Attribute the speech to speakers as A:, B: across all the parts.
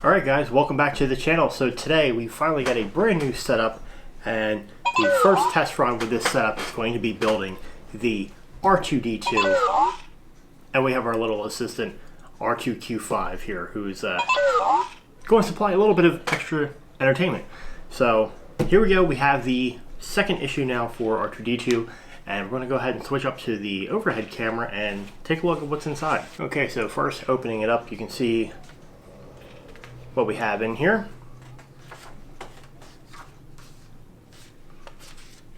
A: Alright guys, welcome back to the channel. So today we finally got a brand new setup, and the first test run with this setup is going to be building the R2-D2, and we have our little assistant R2Q5 here who's going to supply a little bit of extra entertainment. So here we go, we have the second issue now for R2-D2, and we're going to go ahead and switch up to the overhead camera and take a look at what's inside. Okay, so first opening it up, you can see what we have in here.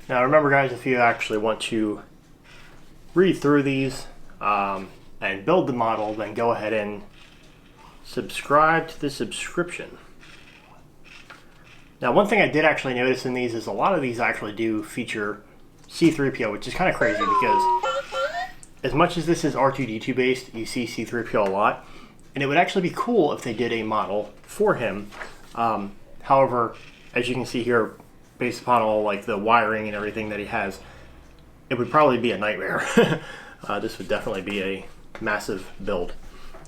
A: Now remember guys, if you actually want to read through these and build the model, then go ahead and subscribe to the subscription. Now one thing I did actually notice in these is a lot of these actually do feature C3PO, which is kind of crazy because as much as this is R2-D2 based, you see C3PO a lot. And it would actually be cool if they did a model for him. However, as you can see here, based upon all like the wiring and everything that he has, it would probably be a nightmare. This would definitely be a massive build,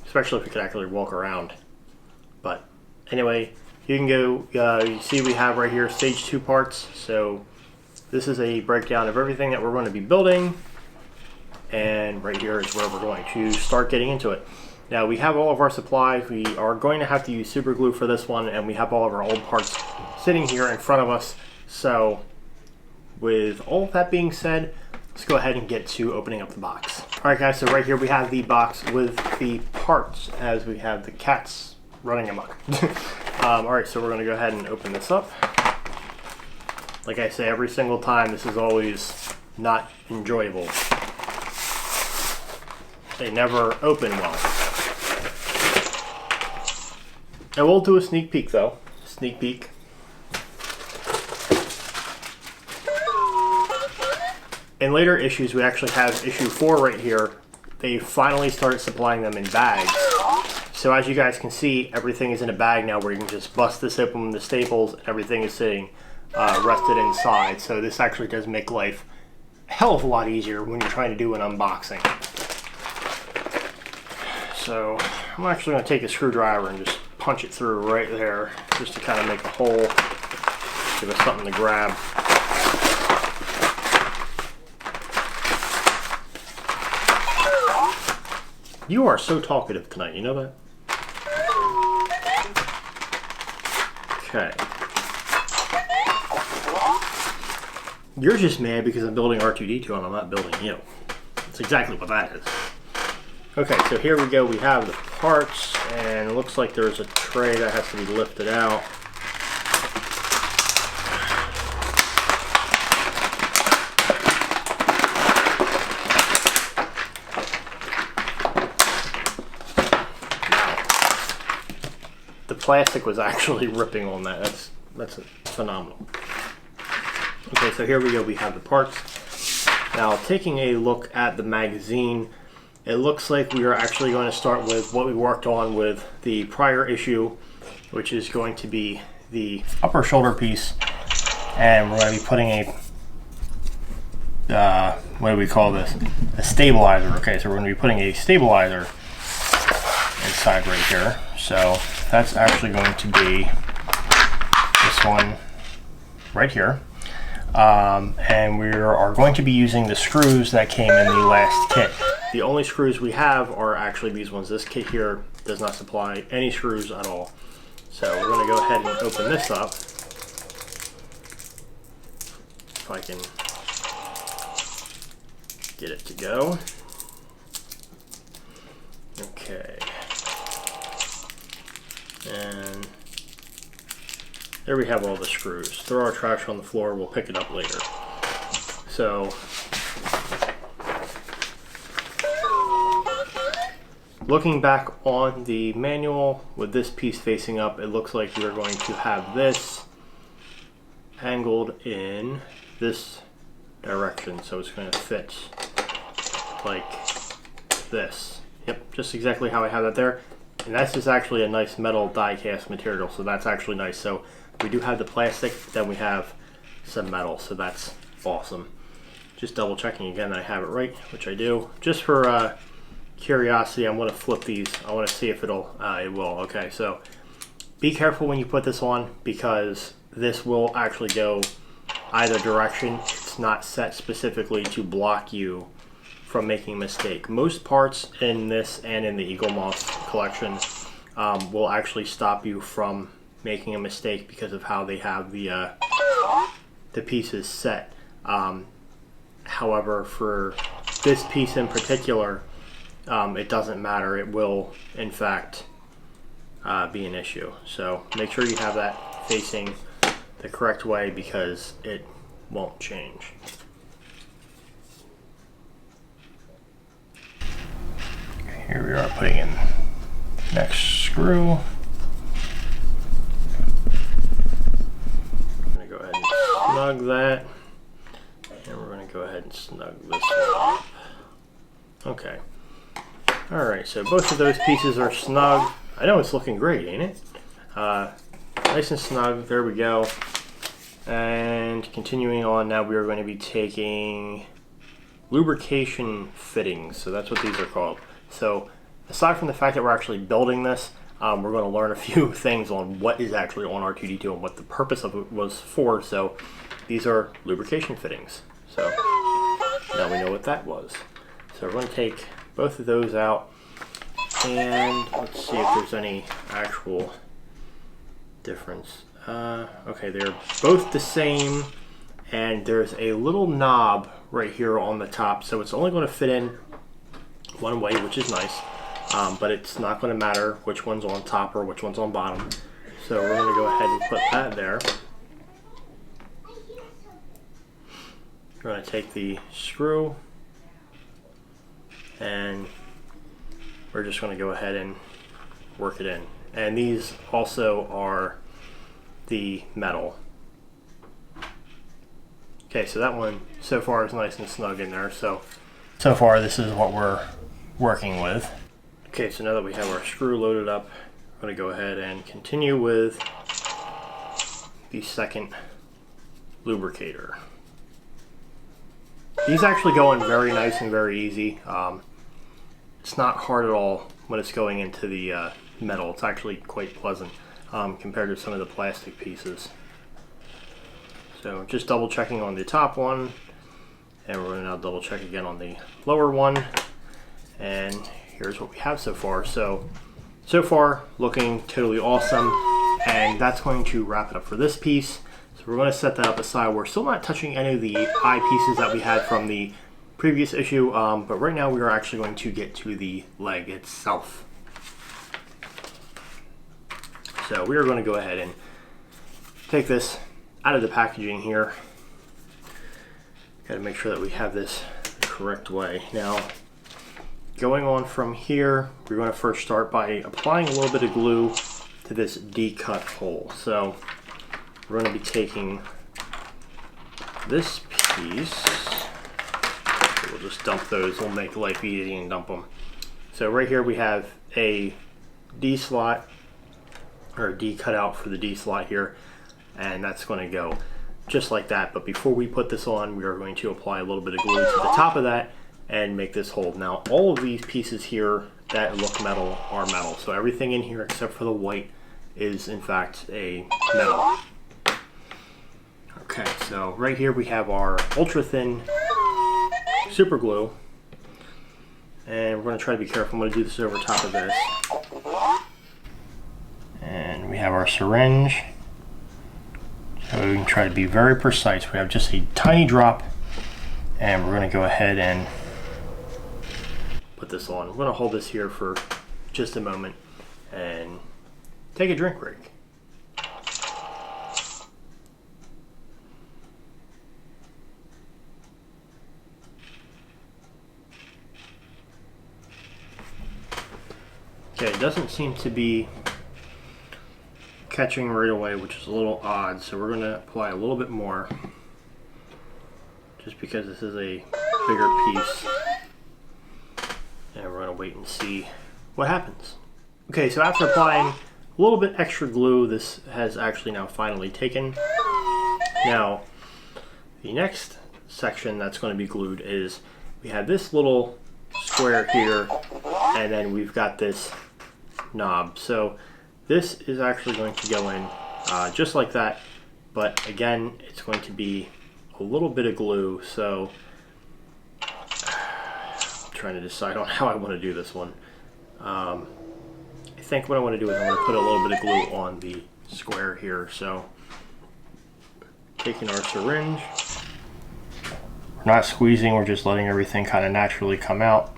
A: especially if we could actually walk around. But anyway, you can go, you see we have right here stage 2 parts. So this is a breakdown of everything that we're going to be building. And right here is where we're going to start getting into it. Now we have all of our supplies. We are going to have to use super glue for this one, and we have all of our old parts sitting here in front of us. So with all of that being said, let's go ahead and get to opening up the box. Alright guys, so right here we have the box with the parts as we have the cats running amok. Alright, so we're going to go ahead and open this up. Like I say every single time, this is always not enjoyable. They never open well. I will do a sneak peek though. Sneak peek. In later issues, we actually have issue 4 right here. They finally started supplying them in bags. So as you guys can see, everything is in a bag now where you can just bust this open with the staples and everything is sitting rested inside. So this actually does make life a hell of a lot easier when you're trying to do an unboxing. So I'm actually going to take a screwdriver and just punch it through right there just to kind of make a hole, give us something to grab. You are so talkative tonight, you know that? Okay. You're just mad because I'm building R2-D2 and I'm not building you. That's exactly what that is. Okay, so here we go. We have the parts, and it looks like there's a tray that has to be lifted out. The plastic was actually ripping on that. That's phenomenal. Okay, so here we go. We have the parts. Now, taking a look at the magazine, it looks like we are actually going to start with what we worked on with the prior issue, which is going to be the upper shoulder piece, and we're going to be putting a, what do we call this? A stabilizer. Okay, so we're going to be putting a stabilizer inside right here. So that's actually going to be this one right here. And we are going to be using the screws that came in the last kit. The only screws we have are actually these ones. This kit here does not supply any screws at all. So we're going to go ahead and open this up. If I can get it to go. Okay. And there we have all the screws. Throw our trash on the floor, we'll pick it up later. So looking back on the manual, with this piece facing up, it looks like we're going to have this angled in this direction, so it's going to fit like this. Yep, just exactly how I have that there. And that's just actually a nice metal die cast material, so that's actually nice. So we do have the plastic, then we have some metal, so that's awesome. Just double checking again that I have it right, which I do. Just for curiosity, I'm going to flip these. I want to see if it will. Okay, so Be careful when you put this on because this will actually go either direction. It's not set specifically to block you from making a mistake. Most parts in this and in the Eagle Moss collection will actually stop you from making a mistake because of how they have the pieces set. However, for this piece in particular, it doesn't matter. It will, in fact, be an issue. So make sure you have that facing the correct way because it won't change. Here we are putting in next screw. I'm going to go ahead and snug that, and we're going to go ahead and snug this one up. Okay. Alright, so both of those pieces are snug. I know it's looking great, ain't it? Nice and snug, there we go. And continuing on, now we are going to be taking lubrication fittings. So that's what these are called. So aside from the fact that we're actually building this, we're going to learn a few things on what is actually on R2-D2 and what the purpose of it was for. So these are lubrication fittings. So now we know what that was. So we're going to take both of those out. And let's see if there's any actual difference. Okay, they're both the same, and there's a little knob right here on the top, so it's only going to fit in one way, which is nice, but it's not going to matter which one's on top or which one's on bottom. So we're going to go ahead and put that there. We're going to take the screw, and we're just going to go ahead and work it in. And these also are the metal. Okay, so that one so far is nice and snug in there. So far this is what we're working with. Okay, so now that we have our screw loaded up, I'm going to go ahead and continue with the second lubricator. These actually go in very nice and very easy. It's not hard at all when it's going into the metal. It's actually quite pleasant compared to some of the plastic pieces. So just double checking on the top one, and we're going to now double check again on the lower one, and here's what we have so far. So far looking totally awesome, and that's going to wrap it up for this piece. So we're going to set that up aside. We're still not touching any of the eyepieces that we had from the previous issue, but right now we are actually going to get to the leg itself. So we are going to go ahead and take this out of the packaging here. Got to make sure that we have this the correct way. Now, going on from here, we're going to first start by applying a little bit of glue to this D-cut hole. So we're going to be taking this piece. We'll just dump those. We'll make life easy and dump them. So right here we have a D slot, or a D cutout for the D slot here, and that's going to go just like that. But before we put this on, we are going to apply a little bit of glue to the top of that and make this hold. Now all of these pieces here that look metal are metal. So everything in here except for the white is in fact a metal. Okay, so right here we have our ultra thin super glue, and we're going to try to be careful. I'm going to do this over top of this. And we have our syringe, so we can try to be very precise. We have just a tiny drop, and we're going to go ahead and put this on. We're going to hold this here for just a moment and take a drink break. Okay, it doesn't seem to be catching right away, which is a little odd, so we're going to apply a little bit more just because this is a bigger piece, and we're going to wait and see what happens. Okay, so after applying a little bit extra glue, this has actually now finally taken. Now the next section that's going to be glued is we have this little square here, and then we've got this knob. So this is actually going to go in just like that, but again, it's going to be a little bit of glue, so I'm trying to decide on how I want to do this one. I think what I want to do is I'm going to put a little bit of glue on the square here, so taking our syringe, we're not squeezing, we're just letting everything kind of naturally come out.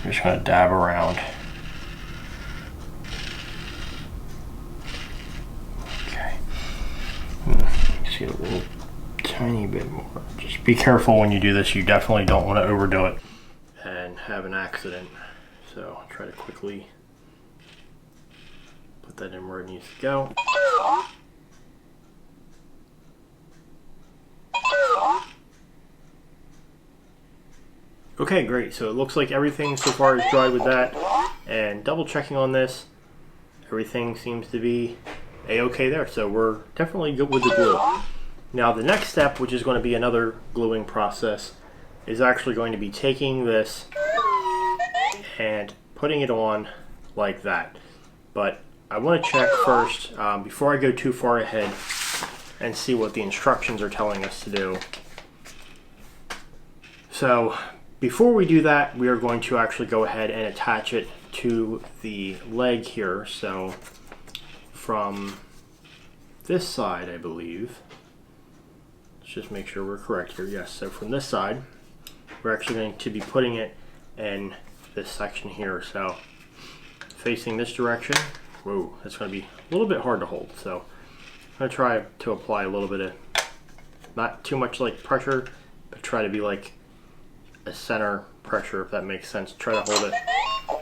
A: I'm just going to dab around. Okay. Just get a little tiny bit more. Just be careful when you do this. You definitely don't want to overdo it and have an accident. So I'll try to quickly put that in where it needs to go. Okay, great. So it looks like everything so far is dried with that, and double checking on this, everything seems to be a-okay there. So we're definitely good with the glue. Now the next step, which is going to be another gluing process, is actually going to be taking this and putting it on like that. But I want to check first, before I go too far ahead, and see what the instructions are telling us to do. So before we do that, we are going to actually go ahead and attach it to the leg here. So from this side, I believe, let's just make sure we're correct here. Yes, so from this side, we're actually going to be putting it in this section here. So facing this direction, whoa, that's going to be a little bit hard to hold. So I'm going to try to apply a little bit of, not too much like pressure, but try to be like a center pressure, if that makes sense. Try to hold it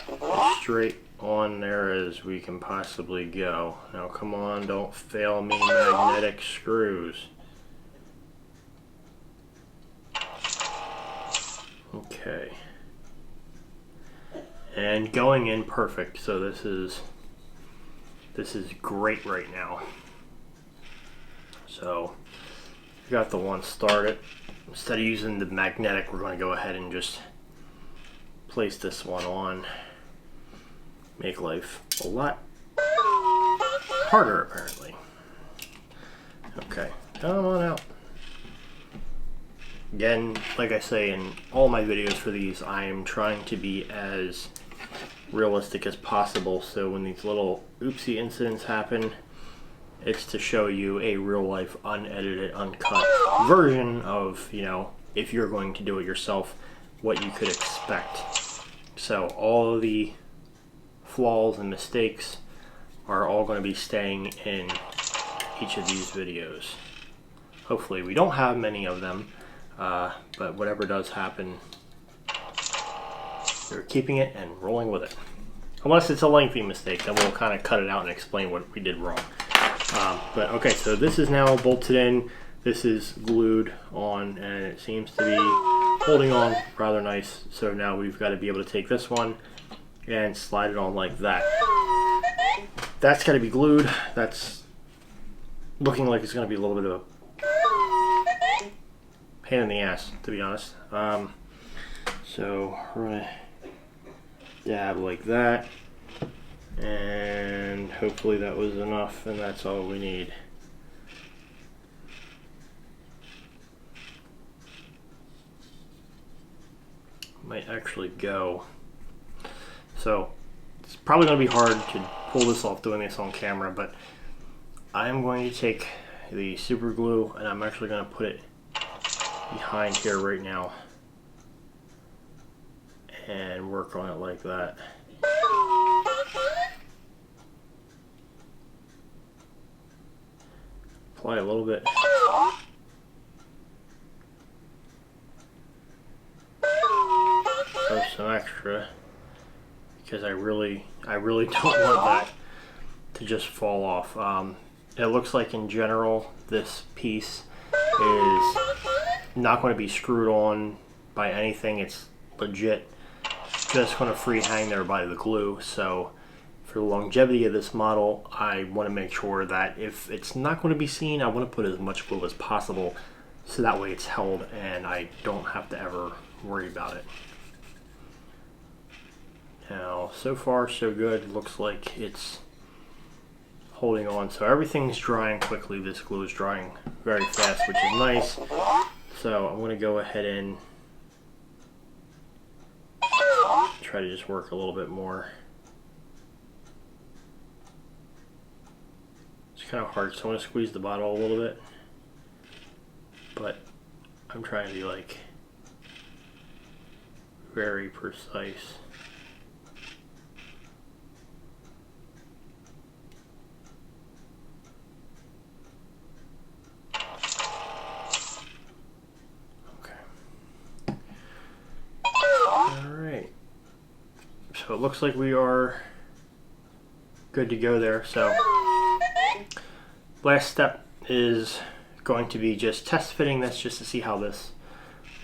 A: as straight on there as we can possibly go. Now come on, don't fail me, magnetic screws. Okay. And going in perfect. So this is great right now. So we got the one started. Instead of using the magnetic, we're going to go ahead and just place this one on. Make life a lot harder, apparently. Okay, come on out. Again, like I say in all my videos for these, I am trying to be as realistic as possible, so when these little oopsie incidents happen, it's to show you a real life, unedited, uncut version of, you know, if you're going to do it yourself, what you could expect. So all of the flaws and mistakes are all going to be staying in each of these videos. Hopefully we don't have many of them, but whatever does happen, we're keeping it and rolling with it. Unless it's a lengthy mistake, then we'll kind of cut it out and explain what we did wrong. But okay, so this is now bolted in, this is glued on, and it seems to be holding on rather nice. So now we've got to be able to take this one and slide it on like that. That's got to be glued. That's looking like it's going to be a little bit of a pain in the ass, to be honest. So we're going to dab like that. And hopefully that was enough, and that's all we need. Might actually go. So it's probably going to be hard to pull this off doing this on camera, but I'm going to take the super glue and I'm actually going to put it behind here right now and work on it like that. Apply a little bit. Throw some extra because I really don't want that to just fall off. It looks like in general this piece is not going to be screwed on by anything. It's legit just going to free hang there by the glue. So for the longevity of this model, I want to make sure that if it's not going to be seen, I want to put as much glue as possible so that way it's held and I don't have to ever worry about it. Now, so far so good. It looks like it's holding on. So everything's drying quickly. This glue is drying very fast, which is nice. So I'm going to go ahead and try to just work a little bit more. It's kind of hard, so I want to squeeze the bottle a little bit. But I'm trying to be like very precise. So it looks like we are good to go there. So last step is going to be just test fitting this just to see how this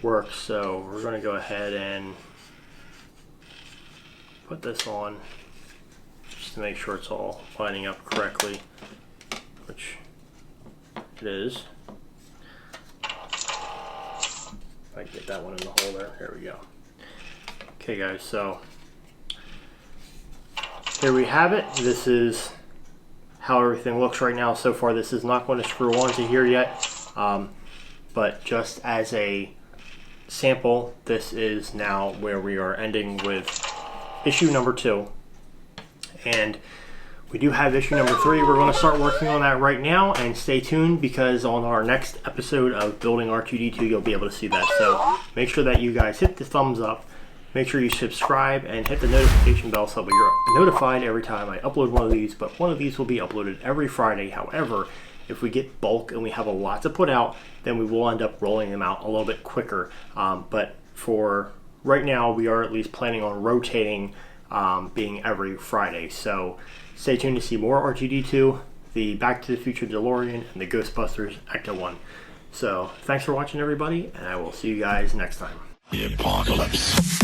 A: works. So we're going to go ahead and put this on just to make sure it's all lining up correctly, which it is. If I can get that one in the hole there we go. Okay guys, so here we have it. This is how everything looks right now. So far this is not going to screw onto here yet, but just as a sample, this is now where we are ending with issue number 2. And we do have issue number 3. We're going to start working on that right now, and stay tuned because on our next episode of Building R2-D2 you'll be able to see that. So make sure that you guys hit the thumbs up. Make sure you subscribe and hit the notification bell so that you're notified every time I upload one of these, but one of these will be uploaded every Friday. However, if we get bulk and we have a lot to put out, then we will end up rolling them out a little bit quicker. But for right now, we are at least planning on rotating being every Friday. So stay tuned to see more R2-D2, the Back to the Future DeLorean, and the Ghostbusters Ecto-1. So thanks for watching everybody, and I will see you guys next time.
B: The apocalypse.